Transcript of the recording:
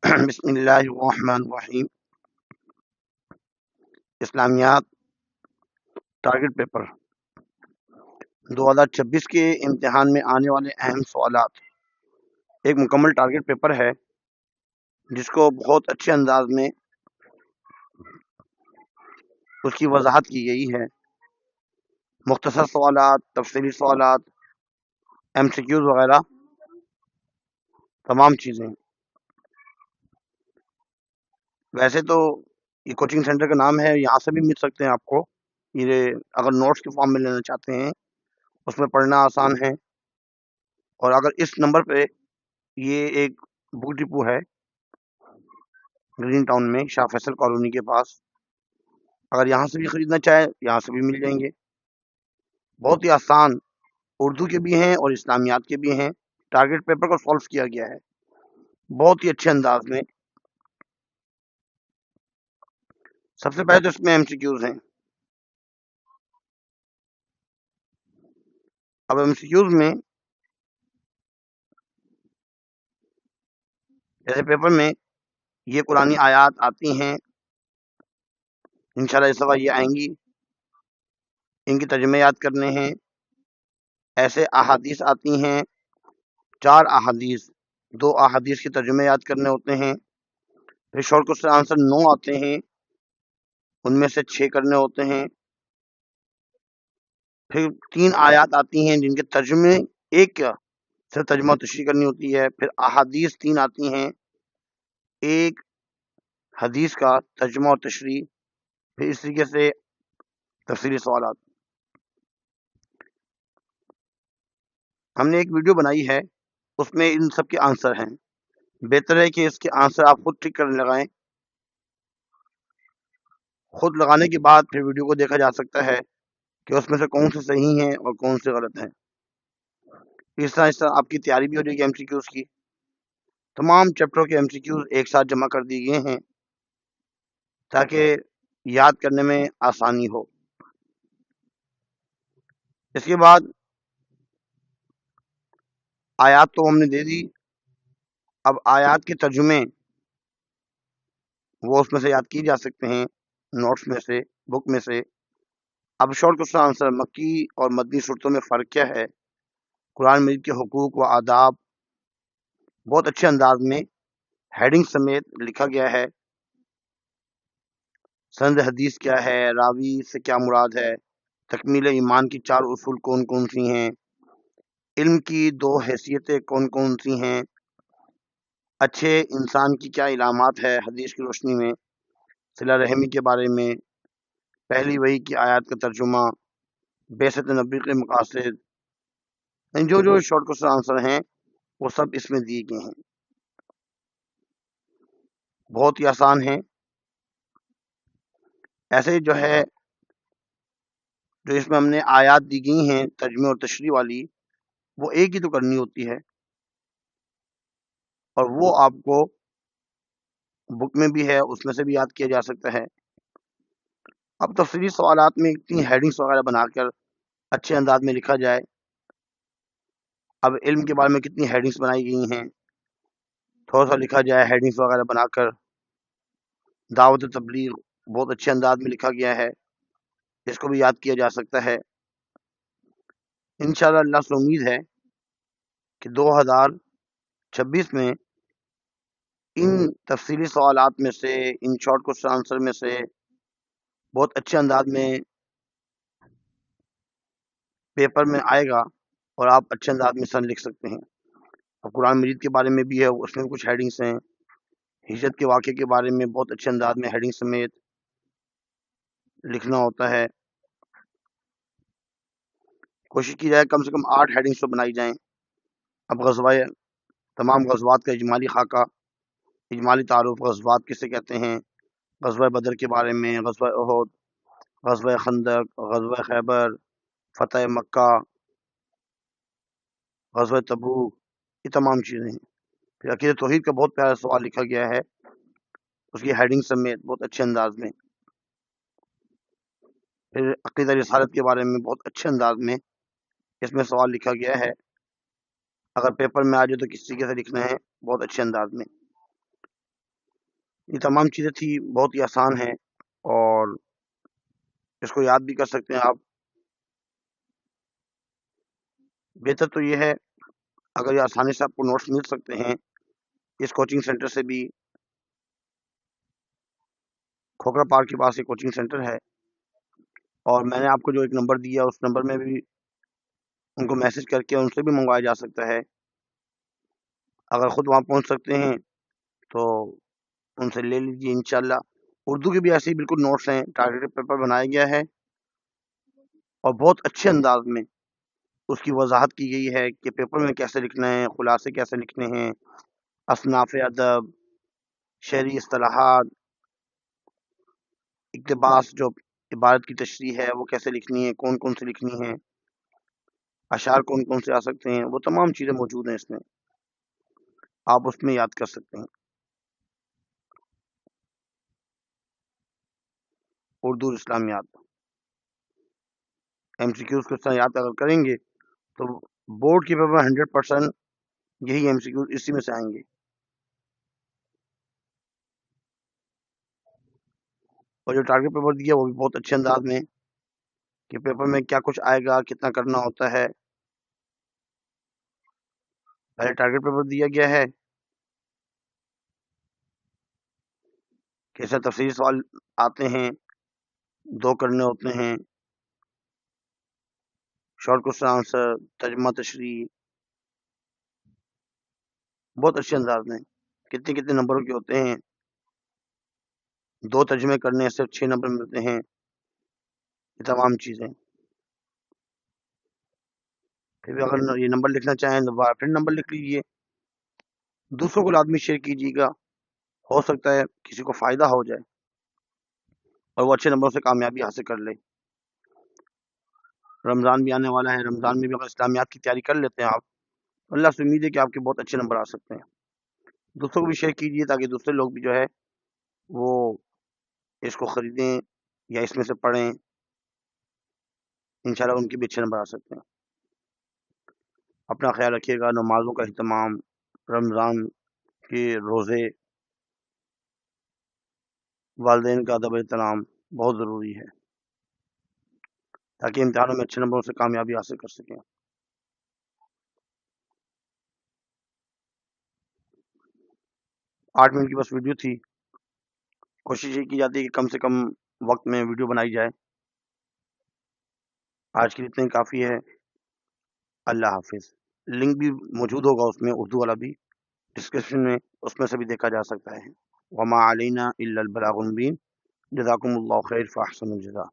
بسم اللہ الرحمن الرحیم. اسلامیات ٹارگٹ پیپر 2026 کے امتحان میں آنے والے اہم سوالات. ایک مکمل ٹارگٹ پیپر ہے جس کو بہت اچھے انداز میں اس کی وضاحت کی گئی ہے. مختصر سوالات، تفصیلی سوالات، ایم سی کیوز وغیرہ تمام چیزیں. ویسے تو یہ کوچنگ سینٹر کا نام ہے، یہاں سے بھی مل سکتے ہیں آپ کو. یہ اگر نوٹس کے فارم میں لینا چاہتے ہیں اس میں پڑھنا آسان ہے. اور اگر اس نمبر پہ یہ ایک بک ڈپو ہے گرین ٹاؤن میں شاہ فیصل کالونی کے پاس، اگر یہاں سے بھی خریدنا چاہے یہاں سے بھی مل جائیں گے. بہت ہی آسان اردو کے بھی ہیں اور اسلامیات کے بھی ہیں. ٹارگٹ پیپر کو سالو کیا گیا ہے بہت ہی اچھے انداز میں. سب سے پہلے تو اس میں ایم سی کیوز ہیں. اب ایم سی کیوز میں جیسے پیپر میں یہ قرآنی آیات آتی ہیں، انشاءاللہ اس دفعہ یہ آئیں گی، ان کی ترجمے یاد کرنے ہیں. ایسے احادیث آتی ہیں، 4 احادیث، 2 احادیث کے ترجمے یاد کرنے ہوتے ہیں. پھر شارٹ کوسچن آنسر 9 آتے ہیں، ان میں سے 6 کرنے ہوتے ہیں. پھر 3 آیات آتی ہیں جن کے ترجمے ایک کا صرف ترجمہ و تشریح کرنی ہوتی ہے. پھر احادیث 3 آتی ہیں، ایک حدیث کا ترجمہ اور تشریح. پھر اس طریقے سے تفصیلی سوالات. ہم نے ایک ویڈیو بنائی ہے، اس میں ان سب کے آنسر ہیں. بہتر ہے کہ اس کے آنسر آپ خود ٹک کرنے لگائیں. خود لگانے کے بعد پھر ویڈیو کو دیکھا جا سکتا ہے کہ اس میں سے کون سے صحیح ہیں اور کون سے غلط ہیں. اس طرح آپ کی تیاری بھی ہو جائے گی. ایم سی کیوز کی تمام چیپٹروں کے ایم سی کیوز ایک ساتھ جمع کر دیے گئے ہیں تاکہ یاد کرنے میں آسانی ہو. اس کے بعد آیات تو ہم نے دے دی. اب آیات کے ترجمے وہ اس میں سے یاد کی جا سکتے ہیں، نوٹس میں سے، بک میں سے. اب شارٹ کوسچن آنسر مکی اور مدنی صورتوں میں فرق کیا ہے، قرآن مجید کے حقوق و آداب بہت اچھے انداز میں ہیڈنگ سمیت لکھا گیا ہے. سند حدیث کیا ہے، راوی سے کیا مراد ہے، تکمیل ایمان کی 4 اصول کون کون سی ہیں، علم کی 2 حیثیتیں کون کون سی ہیں، اچھے انسان کی کیا علامات ہے حدیث کی روشنی میں، صلہ رحمی کے بارے میں، پہلی وحی کی آیات کا ترجمہ، بعثت نبی کے مقاصد. جو شارٹ کوسچن آنسر ہیں وہ سب اس میں دیے گئے ہیں، بہت ہی آسان ہیں. ایسے جو ہے جو اس میں ہم نے آیات دی گئی ہیں ترجمے اور تشریح والی، وہ ایک ہی تو کرنی ہوتی ہے اور وہ آپ کو بک میں بھی ہے، اس میں سے بھی یاد کیا جا سکتا ہے. اب تفصیلی سوالات میں اتنی ہیڈنگس وغیرہ بنا کر اچھے انداز میں لکھا جائے. اب علم کے بارے میں کتنی ہیڈنگس بنائی گئی ہیں، تھوڑا سا لکھا جائے ہیڈنگس وغیرہ بنا کر. دعوت تبلیغ بہت اچھے انداز میں لکھا گیا ہے، اس کو بھی یاد کیا جا سکتا ہے. انشاءاللہ اللہ سے امید ہے کہ 2026 میں ان تفصیلی سوالات میں سے، ان شارٹ کوسچن آنسر میں سے بہت اچھے انداز میں پیپر میں آئے گا اور آپ اچھے انداز میں سن لکھ سکتے ہیں. اب قرآن مجید کے بارے میں بھی ہے، اس میں کچھ ہیڈنگس ہیں. ہجرت کے واقعے کے بارے میں بہت اچھے انداز میں ہیڈنگ سمیت لکھنا ہوتا ہے. کوشش کی جائے کم سے کم 8 ہیڈنگس تو بنائی جائیں. اب تمام غزوات کا اجمالی خاکہ، اجمالی تعارف. غزوات کسے کہتے ہیں، غزوہ بدر کے بارے میں، غزوہ احد، غزوہ خندق، غزوہ خیبر، فتح مکہ، غزوہ تبوک، یہ تمام چیزیں ہیں. پھر عقیدہ توحید کا بہت پیارا سوال لکھا گیا ہے، اس کی ہیڈنگ سمیت بہت اچھے انداز میں. پھر عقیدہ رسالت کے بارے میں بہت اچھے انداز میں اس میں سوال لکھا گیا ہے. اگر پیپر میں آ جائے تو کس طریقے سے لکھنا ہے، بہت اچھے انداز میں. یہ تمام چیزیں تھی، بہت ہی آسان ہیں اور اس کو یاد بھی کر سکتے ہیں آپ۔ بہتر تو یہ ہے اگر یہ آسانی سے آپ کو نوٹس مل سکتے ہیں اس کوچنگ سینٹر سے بھی۔ کھوکھرا پارک کے پاس ایک کوچنگ سینٹر ہے، اور میں نے آپ کو جو ایک نمبر دیا اس نمبر میں بھی ان کو میسج کر کے ان سے بھی منگوایا جا سکتا ہے۔ اگر خود وہاں پہنچ سکتے ہیں تو ان سے لے لیجیے انشاءاللہ۔ اردو کے بھی ایسے ہی بالکل نوٹس ہیں، ٹارگیٹ پیپر بنایا گیا ہے اور بہت اچھے انداز میں اس کی وضاحت کی گئی ہے کہ پیپر میں کیسے لکھنا ہے، خلاصے کیسے لکھنے ہیں، اصناف ادب، شعری اصطلاحات، اقتباس جو عبارت کی تشریح ہے وہ کیسے لکھنی ہے، کون کون سی لکھنی ہے، اشعار کون کون سے آ سکتے ہیں، وہ تمام چیزیں موجود ہیں اس میں، آپ اس میں یاد کر سکتے ہیں۔ اردو اسلامیات ایم سی کیوز کو اس طرح یاد اگر کریں گے تو بورڈ کے پیپر 100% یہی ایم سی کیوز اسی میں سے آئیں گے۔ اور جو ٹارگیٹ پیپر دیا وہ بھی بہت اچھے انداز میں کہ پیپر میں کیا کچھ آئے گا، کتنا کرنا ہوتا ہے۔ پہلے ٹارگیٹ پیپر دیا گیا ہے، کیسے تفصیلی سوال آتے ہیں، 2 کرنے ہوتے ہیں، شارٹ کوسچن آنسر، ترجمہ تشریح، بہت اچھے انداز میں کتنے کتنے نمبروں کے ہوتے ہیں، 2 ترجمے کرنے سے 6 نمبر ملتے ہیں، یہ تمام چیزیں۔ پھر بھی اگر یہ نمبر لکھنا چاہیں تو پھر نمبر لکھ لیجیے، دوسروں کو لازمی شیئر کیجیے گا، ہو سکتا ہے کسی کو فائدہ ہو جائے اور وہ اچھے نمبروں سے کامیابی حاصل کر لے۔ رمضان بھی آنے والا ہے، رمضان میں بھی اگر اسلامیات کی تیاری کر لیتے ہیں آپ، اللہ سے امید ہے کہ آپ کے بہت اچھے نمبر آ سکتے ہیں۔ دوسروں کو بھی شیئر کیجیے تاکہ دوسرے لوگ بھی جو ہے وہ اس کو خریدیں یا اس میں سے پڑھیں، انشاءاللہ ان کے بھی اچھے نمبر آ سکتے ہیں۔ اپنا خیال رکھیے گا، نمازوں کا اہتمام، رمضان کے روزے، والدین کا ادب احترام بہت ضروری ہے تاکہ امتحانوں میں اچھے نمبروں سے کامیابی حاصل کر سکیں۔ 8 منٹ کی بس ویڈیو تھی، کوشش یہ کی جاتی ہے کہ کم سے کم وقت میں ویڈیو بنائی جائے۔ آج کے لیے اتنا ہی کافی ہے، اللہ حافظ۔ لنک بھی موجود ہوگا اس میں، اردو والا بھی ڈسکرپشن میں، اس میں سے بھی دیکھا جا سکتا ہے۔ وما علینا الا البلاغ المبین۔ جزاکم اللہ خیر فاحسن الجزاء۔